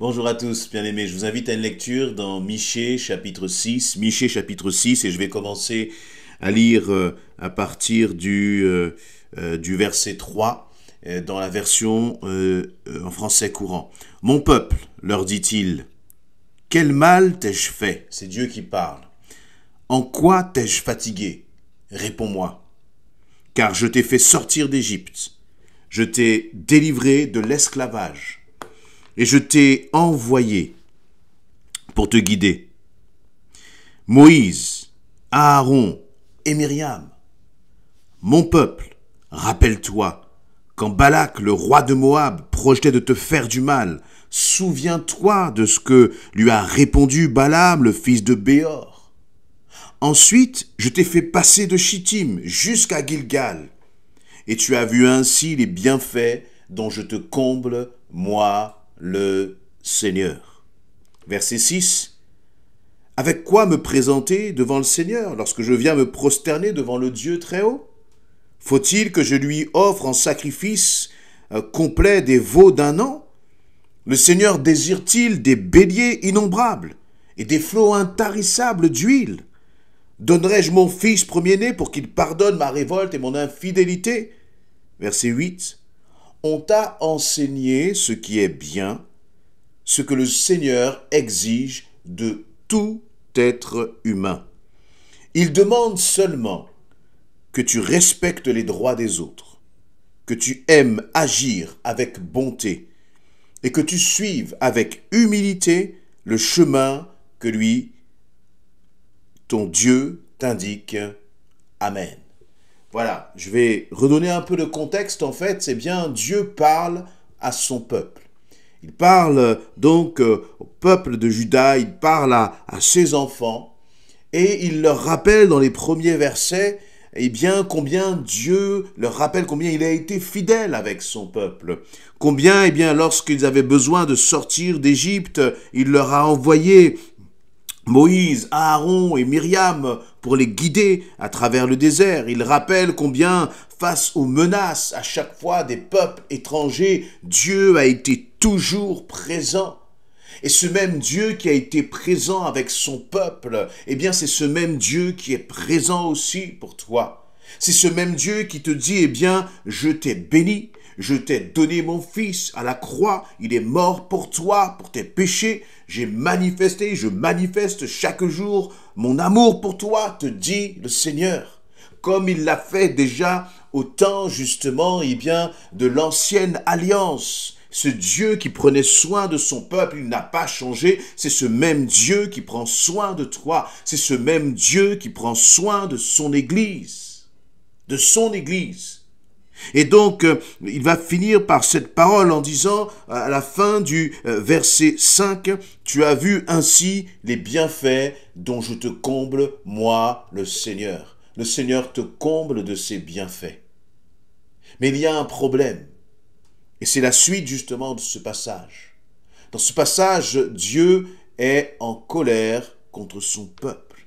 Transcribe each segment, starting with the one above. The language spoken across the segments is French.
Bonjour à tous, bien-aimés. Je vous invite à une lecture dans Michée chapitre 6. Michée chapitre 6, et je vais commencer à lire à partir du verset 3 dans la version en français courant. Mon peuple, leur dit-il, quel mal t'ai-je fait? C'est Dieu qui parle. En quoi t'ai-je fatigué? Réponds-moi. Car je t'ai fait sortir d'Égypte. Je t'ai délivré de l'esclavage. Et je t'ai envoyé pour te guider. Moïse, Aaron et Myriam, mon peuple, rappelle-toi, quand Balak, le roi de Moab, projetait de te faire du mal, souviens-toi de ce que lui a répondu Balaam, le fils de Béor. Ensuite, je t'ai fait passer de Chittim jusqu'à Gilgal, et tu as vu ainsi les bienfaits dont je te comble, moi, le Seigneur. Verset 6. Avec quoi me présenter devant le Seigneur lorsque je viens me prosterner devant le Dieu très haut? Faut-il que je lui offre en sacrifice complet des veaux d'un an? Le Seigneur désire-t-il des béliers innombrables et des flots intarissables d'huile? Donnerai-je mon fils premier-né pour qu'il pardonne ma révolte et mon infidélité? Verset 8. On t'a enseigné ce qui est bien, ce que le Seigneur exige de tout être humain. Il demande seulement que tu respectes les droits des autres, que tu aimes agir avec bonté et que tu suives avec humilité le chemin que lui, ton Dieu, t'indique. Amen. Voilà, je vais redonner un peu de contexte. En fait, c'est bien Dieu parle à son peuple. Il parle donc au peuple de Juda, il parle à ses enfants et il leur rappelle dans les premiers versets combien Dieu leur rappelle combien il a été fidèle avec son peuple. Combien, lorsqu'ils avaient besoin de sortir d'Égypte, il leur a envoyé Moïse, Aaron et Myriam pour les guider à travers le désert. Il rappelle combien, face aux menaces à chaque fois des peuples étrangers, Dieu a été toujours présent. Et ce même Dieu qui a été présent avec son peuple, c'est ce même Dieu qui est présent aussi pour toi. C'est ce même Dieu qui te dit, je t'ai béni, je t'ai donné mon fils à la croix, il est mort pour toi, pour tes péchés, je manifeste chaque jour mon amour pour toi, te dit le Seigneur. Comme il l'a fait déjà au temps justement, de l'ancienne alliance. Ce Dieu qui prenait soin de son peuple, il n'a pas changé. C'est ce même Dieu qui prend soin de toi. C'est ce même Dieu qui prend soin de son Église. De son Église. Et donc, il va finir par cette parole en disant, à la fin du verset 5, « Tu as vu ainsi les bienfaits dont je te comble, moi, le Seigneur. » Le Seigneur te comble de ses bienfaits. Mais il y a un problème. Et c'est la suite justement de ce passage. Dans ce passage, Dieu est en colère contre son peuple.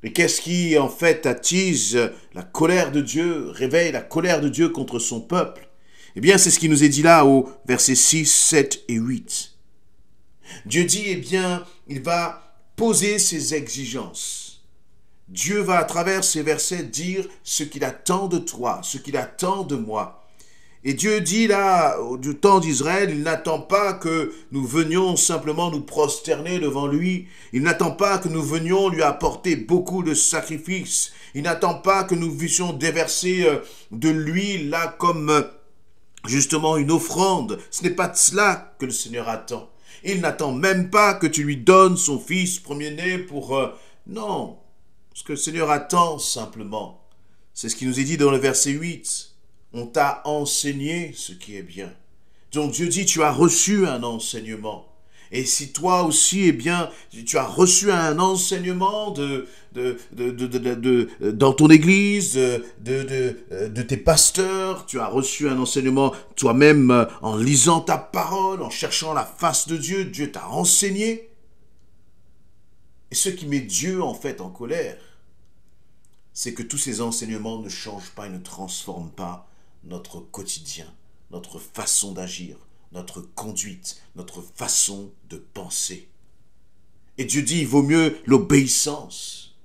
Et qu'est-ce qui en fait attise la colère de Dieu, réveille la colère de Dieu contre son peuple? C'est ce qui nous est dit là au versets 6, 7 et 8. Dieu dit, il va poser ses exigences. Dieu va à travers ces versets dire ce qu'il attend de toi, ce qu'il attend de moi. Et Dieu dit là, du temps d'Israël, il n'attend pas que nous venions simplement nous prosterner devant lui. Il n'attend pas que nous venions lui apporter beaucoup de sacrifices. Il n'attend pas que nous puissions déverser de l'huile là comme justement une offrande. Ce n'est pas de cela que le Seigneur attend. Il n'attend même pas que tu lui donnes son fils premier-né pour... non, ce que le Seigneur attend simplement, c'est ce qui nous est dit dans le verset 8. On t'a enseigné ce qui est bien. Donc Dieu dit, tu as reçu un enseignement. Et si toi aussi, tu as reçu un enseignement dans ton église, de tes pasteurs, tu as reçu un enseignement toi-même en lisant ta parole, en cherchant la face de Dieu, Dieu t'a enseigné. Et ce qui met Dieu en fait en colère, c'est que tous ces enseignements ne changent pas et ne transforment pas notre quotidien, notre façon d'agir, notre conduite, notre façon de penser. Et Dieu dit, il vaut mieux l'obéissance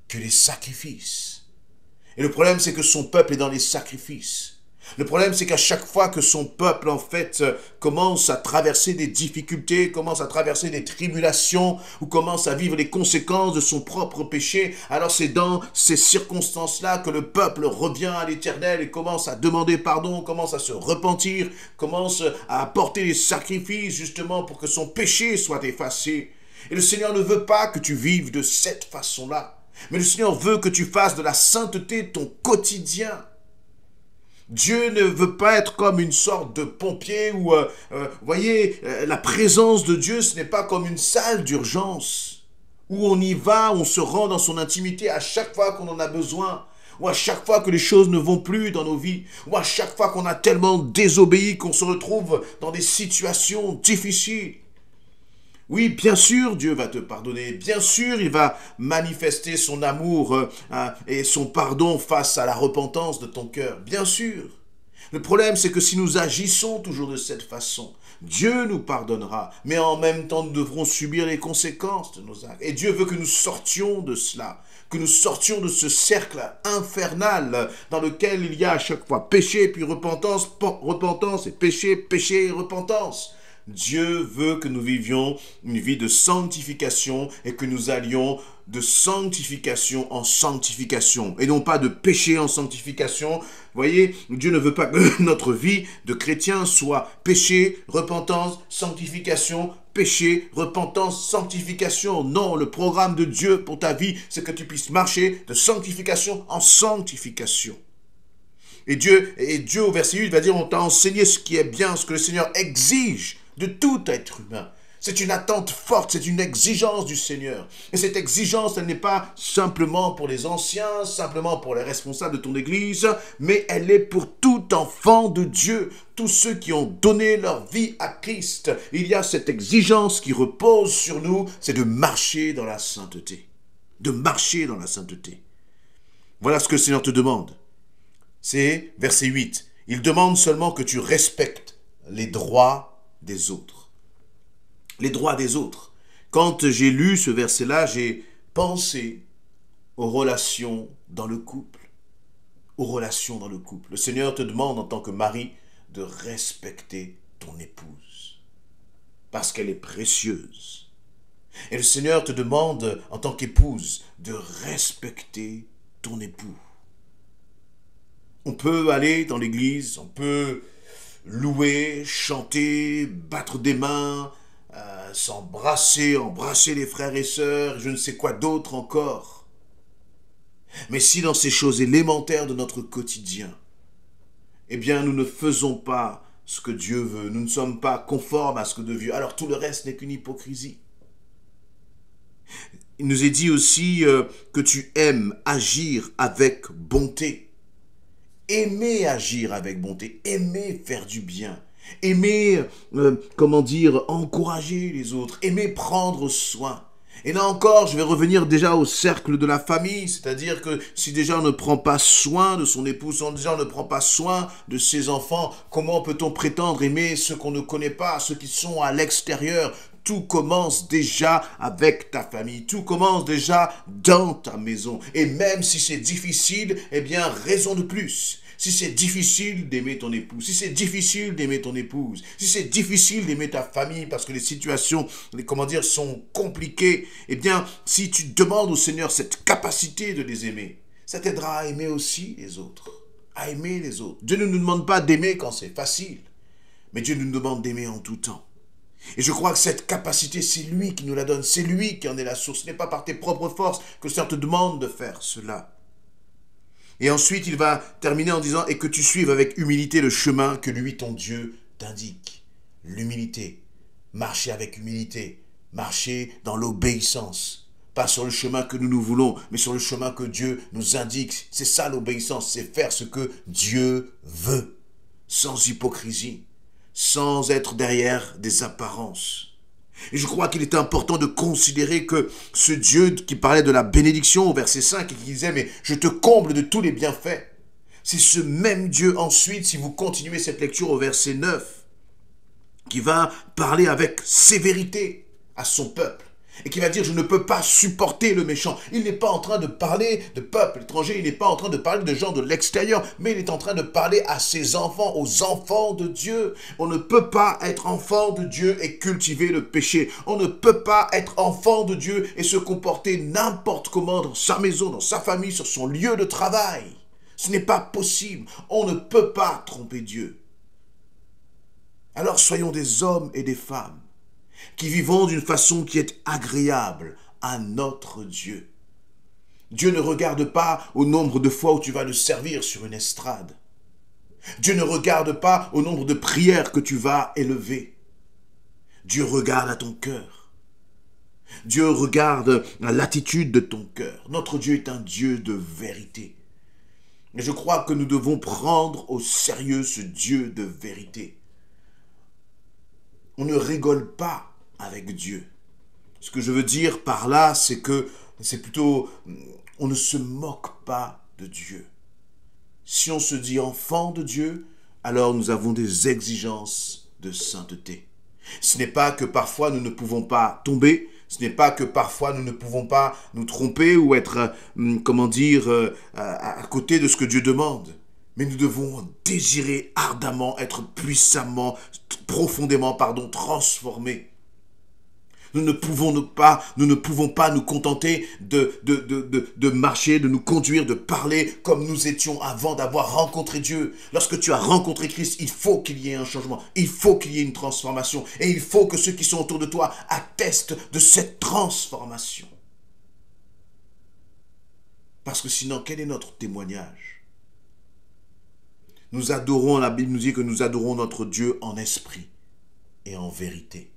que les sacrifices. Et le problème, c'est que son peuple est dans les sacrifices. Le problème, c'est qu'à chaque fois que son peuple, en fait, commence à traverser des difficultés, commence à traverser des tribulations, ou commence à vivre les conséquences de son propre péché, alors c'est dans ces circonstances-là que le peuple revient à l'Éternel et commence à demander pardon, commence à se repentir, commence à apporter des sacrifices, justement, pour que son péché soit effacé. Et le Seigneur ne veut pas que tu vives de cette façon-là, mais le Seigneur veut que tu fasses de la sainteté ton quotidien. Dieu ne veut pas être comme une sorte de pompier où, voyez, la présence de Dieu, ce n'est pas comme une salle d'urgence où on y va, on se rend dans son intimité à chaque fois qu'on en a besoin, ou à chaque fois que les choses ne vont plus dans nos vies, ou à chaque fois qu'on a tellement désobéi qu'on se retrouve dans des situations difficiles. Oui, bien sûr, Dieu va te pardonner. Bien sûr, il va manifester son amour et son pardon face à la repentance de ton cœur. Bien sûr. Le problème, c'est que si nous agissons toujours de cette façon, Dieu nous pardonnera, mais en même temps, nous devrons subir les conséquences de nos actes. Et Dieu veut que nous sortions de cela, que nous sortions de ce cercle infernal dans lequel il y a à chaque fois péché, puis repentance, repentance et péché, péché et repentance. Dieu veut que nous vivions une vie de sanctification et que nous allions de sanctification en sanctification et non pas de péché en sanctification. Vous voyez, Dieu ne veut pas que notre vie de chrétien soit péché, repentance, sanctification, péché, repentance, sanctification. Non, le programme de Dieu pour ta vie, c'est que tu puisses marcher de sanctification en sanctification. Et Dieu au verset 8 va dire, on t'a enseigné ce qui est bien, ce que le Seigneur exige de tout être humain. C'est une attente forte, c'est une exigence du Seigneur. Et cette exigence, elle n'est pas simplement pour les anciens, simplement pour les responsables de ton église, mais elle est pour tout enfant de Dieu, tous ceux qui ont donné leur vie à Christ. Il y a cette exigence qui repose sur nous, c'est de marcher dans la sainteté. De marcher dans la sainteté. Voilà ce que le Seigneur te demande. C'est verset 8. Il demande seulement que tu respectes les droits des autres. Les droits des autres. Quand j'ai lu ce verset-là, j'ai pensé aux relations dans le couple. Aux relations dans le couple. Le Seigneur te demande en tant que mari de respecter ton épouse. Parce qu'elle est précieuse. Et le Seigneur te demande en tant qu'épouse de respecter ton époux. On peut aller dans l'église, on peut louer, chanter, battre des mains, s'embrasser, embrasser les frères et sœurs, je ne sais quoi d'autre encore. Mais si dans ces choses élémentaires de notre quotidien, eh bien nous ne faisons pas ce que Dieu veut, nous ne sommes pas conformes à ce que Dieu veut, alors tout le reste n'est qu'une hypocrisie. Il nous est dit aussi que tu aimes agir avec bonté. Aimer agir avec bonté, aimer faire du bien, aimer, encourager les autres, aimer prendre soin. Et là encore, je vais revenir déjà au cercle de la famille, c'est-à-dire que si déjà on ne prend pas soin de son épouse, si déjà on ne prend pas soin de ses enfants, comment peut-on prétendre aimer ceux qu'on ne connaît pas, ceux qui sont à l'extérieur? Tout commence déjà avec ta famille, tout commence déjà dans ta maison. Et même si c'est difficile, eh bien, raison de plus. Si c'est difficile d'aimer ton époux, si c'est difficile d'aimer ton épouse, si c'est difficile d'aimer ta famille parce que les situations, sont compliquées, eh bien, si tu demandes au Seigneur cette capacité de les aimer, ça t'aidera à aimer aussi les autres, à aimer les autres. Dieu ne nous demande pas d'aimer quand c'est facile, mais Dieu nous demande d'aimer en tout temps. Et je crois que cette capacité, c'est lui qui nous la donne, c'est lui qui en est la source. Ce n'est pas par tes propres forces que le Seigneur te demande de faire cela. Et ensuite, il va terminer en disant « Et que tu suives avec humilité le chemin que lui, ton Dieu, t'indique. » L'humilité. Marcher avec humilité. Marcher dans l'obéissance. Pas sur le chemin que nous voulons, mais sur le chemin que Dieu nous indique. C'est ça l'obéissance, c'est faire ce que Dieu veut. Sans hypocrisie. Sans être derrière des apparences. Et je crois qu'il est important de considérer que ce Dieu qui parlait de la bénédiction au verset 5 et qui disait « Mais je te comble de tous les bienfaits », c'est ce même Dieu ensuite, si vous continuez cette lecture au verset 9, qui va parler avec sévérité à son peuple et qui va dire « je ne peux pas supporter le méchant ». Il n'est pas en train de parler de peuple étranger, il n'est pas en train de parler de gens de l'extérieur, mais il est en train de parler à ses enfants, aux enfants de Dieu. On ne peut pas être enfant de Dieu et cultiver le péché. On ne peut pas être enfant de Dieu et se comporter n'importe comment dans sa maison, dans sa famille, sur son lieu de travail. Ce n'est pas possible. On ne peut pas tromper Dieu. Alors soyons des hommes et des femmes qui vivons d'une façon qui est agréable à notre Dieu. Dieu ne regarde pas au nombre de fois où tu vas le servir sur une estrade. Dieu ne regarde pas au nombre de prières que tu vas élever. Dieu regarde à ton cœur. Dieu regarde à l'attitude de ton cœur. Notre Dieu est un Dieu de vérité. Et je crois que nous devons prendre au sérieux ce Dieu de vérité. On ne rigole pas avec Dieu. Ce que je veux dire par là, c'est que c'est plutôt, on ne se moque pas de Dieu. Si on se dit enfant de Dieu, alors nous avons des exigences de sainteté. Ce n'est pas que parfois nous ne pouvons pas tomber, ce n'est pas que parfois nous ne pouvons pas nous tromper ou être, à côté de ce que Dieu demande. Mais nous devons désirer ardemment être puissamment, profondément, transformés. Nous ne pouvons pas nous contenter de marcher, de nous conduire, de parler comme nous étions avant d'avoir rencontré Dieu. Lorsque tu as rencontré Christ, il faut qu'il y ait un changement, il faut qu'il y ait une transformation. Et il faut que ceux qui sont autour de toi attestent de cette transformation. Parce que sinon, quel est notre témoignage? Nous adorons, la Bible nous dit que nous adorons notre Dieu en esprit et en vérité.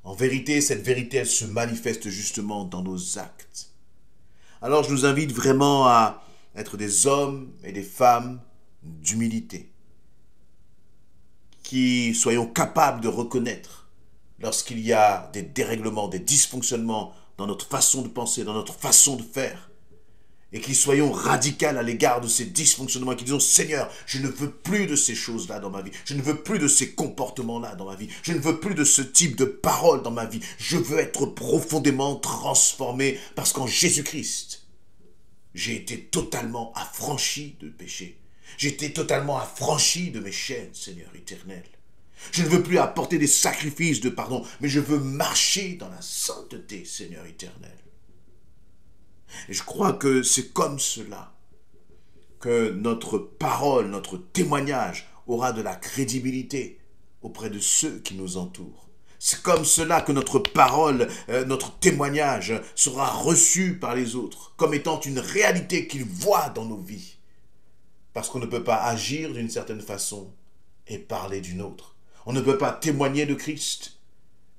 En vérité, cette vérité, elle se manifeste justement dans nos actes. Alors je nous invite vraiment à être des hommes et des femmes d'humilité, qui soyons capables de reconnaître lorsqu'il y a des dérèglements, des dysfonctionnements dans notre façon de penser, dans notre façon de faire, et qui soyons radicaux à l'égard de ces dysfonctionnements et qui disons « Seigneur, je ne veux plus de ces choses-là dans ma vie. Je ne veux plus de ces comportements-là dans ma vie. Je ne veux plus de ce type de paroles dans ma vie. Je veux être profondément transformé parce qu'en Jésus-Christ, j'ai été totalement affranchi de péché. J'ai été totalement affranchi de mes chaînes, Seigneur éternel. Je ne veux plus apporter des sacrifices de pardon, mais je veux marcher dans la sainteté, Seigneur éternel. » Et je crois que c'est comme cela que notre parole, notre témoignage aura de la crédibilité auprès de ceux qui nous entourent. C'est comme cela que notre parole, notre témoignage sera reçu par les autres, comme étant une réalité qu'ils voient dans nos vies. Parce qu'on ne peut pas agir d'une certaine façon et parler d'une autre. On ne peut pas témoigner de Christ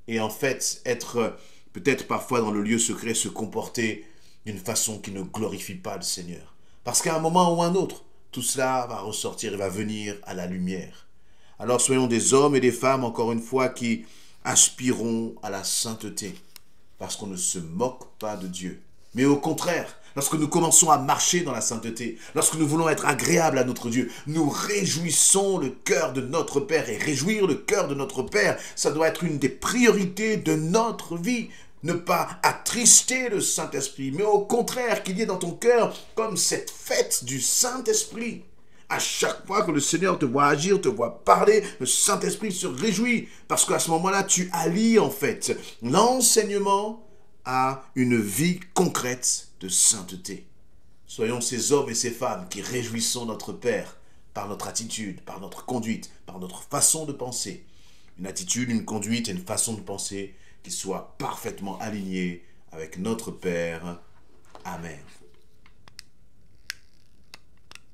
et en fait être peut-être parfois dans le lieu secret se comporter d'une façon qui ne glorifie pas le Seigneur. Parce qu'à un moment ou un autre, tout cela va ressortir et va venir à la lumière. Alors soyons des hommes et des femmes, encore une fois, qui aspirons à la sainteté. Parce qu'on ne se moque pas de Dieu. Mais au contraire, lorsque nous commençons à marcher dans la sainteté, lorsque nous voulons être agréables à notre Dieu, nous réjouissons le cœur de notre Père. Et réjouir le cœur de notre Père, ça doit être une des priorités de notre vie. Ne pas attrister le Saint-Esprit, mais au contraire qu'il y ait dans ton cœur comme cette fête du Saint-Esprit. À chaque fois que le Seigneur te voit agir, te voit parler, le Saint-Esprit se réjouit. Parce qu'à ce moment-là, tu allies en fait l'enseignement à une vie concrète de sainteté. Soyons ces hommes et ces femmes qui réjouissons notre Père par notre attitude, par notre conduite, par notre façon de penser. Une attitude, une conduite et une façon de penser qui soit parfaitement aligné avec notre Père. Amen.